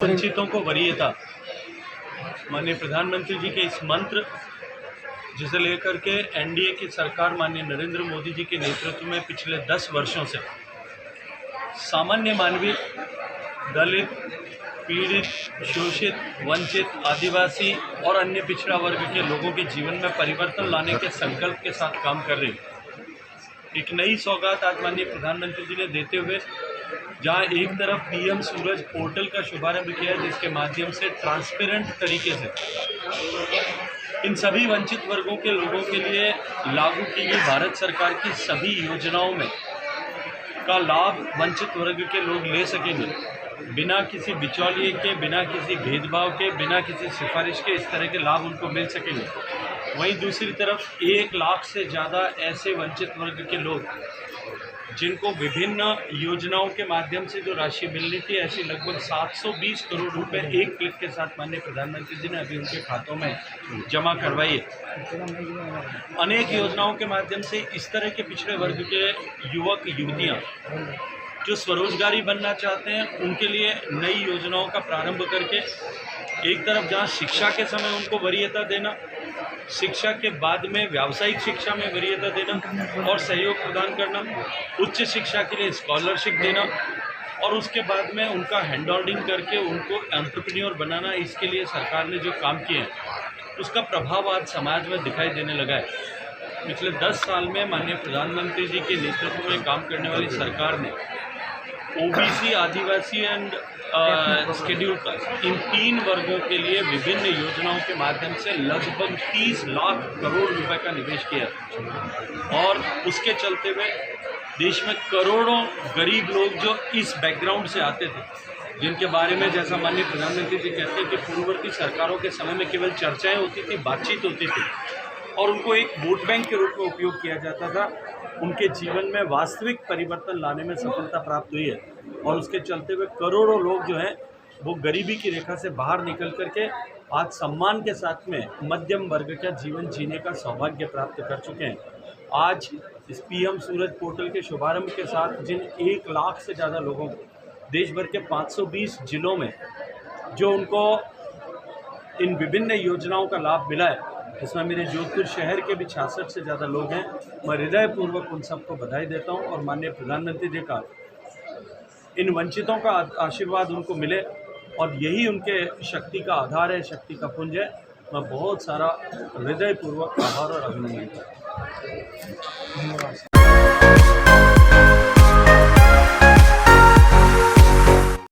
वंचितों को वरीयता। माननीय प्रधानमंत्री जी के इस मंत्र जिसे लेकर के एनडीए की सरकार माननीय नरेंद्र मोदी जी के नेतृत्व में पिछले 10 वर्षों से सामान्य मानवीय, दलित, पीड़ित, शोषित, वंचित, आदिवासी और अन्य पिछड़ा वर्ग के लोगों के जीवन में परिवर्तन लाने के संकल्प के साथ काम कर रही है। एक नई सौगात आज माननीय प्रधानमंत्री जी ने देते हुए जहां एक तरफ पीएम सूरज पोर्टल का शुभारंभ किया है, जिसके माध्यम से ट्रांसपेरेंट तरीके से इन सभी वंचित वर्गों के लोगों के लिए लागू की गई भारत सरकार की सभी योजनाओं में का लाभ वंचित वर्ग के लोग ले सकेंगे, बिना किसी बिचौलिए के, बिना किसी भेदभाव के, बिना किसी सिफारिश के इस तरह के लाभ उनको मिल सकेंगे। वहीं दूसरी तरफ 1 लाख से ज़्यादा ऐसे वंचित वर्ग के लोग जिनको विभिन्न योजनाओं के माध्यम से जो राशि मिलनी थी, ऐसी लगभग 720 करोड़ रुपए एक क्लिक के साथ माननीय प्रधानमंत्री जी ने अभी उनके खातों में जमा करवाई है। अनेक योजनाओं के माध्यम से इस तरह के पिछड़े वर्ग के युवक युवतियां जो स्वरोजगारी बनना चाहते हैं, उनके लिए नई योजनाओं का प्रारंभ करके एक तरफ जहां शिक्षा के समय उनको वरीयता देना, शिक्षा के बाद में व्यावसायिक शिक्षा में वरीयता देना और सहयोग प्रदान करना, उच्च शिक्षा के लिए स्कॉलरशिप देना और उसके बाद में उनका हैंड होल्डिंग करके उनको एंटरप्रेन्योर बनाना, इसके लिए सरकार ने जो काम किए हैं उसका प्रभाव आज समाज में दिखाई देने लगा है। पिछले 10 साल में माननीय प्रधानमंत्री जी के नेतृत्व में काम करने वाली सरकार ने ओबीसी, आदिवासी एंड शेड्यूल कास्ट, इन 3 वर्गों के लिए विभिन्न योजनाओं के माध्यम से लगभग 30 लाख करोड़ रुपए का निवेश किया और उसके चलते हुए देश में करोड़ों गरीब लोग जो इस बैकग्राउंड से आते थे, जिनके बारे में जैसा माननीय प्रधानमंत्री जी कहते हैं कि पूर्ववर्ती सरकारों के समय में केवल चर्चाएं होती थी, बातचीत होती थी और उनको एक वोट बैंक के रूप में उपयोग किया जाता था, उनके जीवन में वास्तविक परिवर्तन लाने में सफलता प्राप्त हुई है और उसके चलते हुए करोड़ों लोग जो हैं वो गरीबी की रेखा से बाहर निकल करके आज सम्मान के साथ में मध्यम वर्ग का जीवन जीने का सौभाग्य प्राप्त कर चुके हैं। आज इस पीएम सूरज पोर्टल के शुभारंभ के साथ जिन 1 लाख से ज़्यादा लोगों को देश भर के 520 जिलों में जो उनको इन विभिन्न योजनाओं का लाभ मिला है, इसमें मेरे जोधपुर शहर के भी 66 से ज़्यादा लोग हैं। मैं हृदयपूर्वक उन सबको बधाई देता हूं और माननीय प्रधानमंत्री जी का इन वंचितों का आशीर्वाद उनको मिले और यही उनके शक्ति का आधार है, शक्ति का पुंज है। मैं बहुत सारा हृदयपूर्वक आभार और अभिनंदन करता हूँ।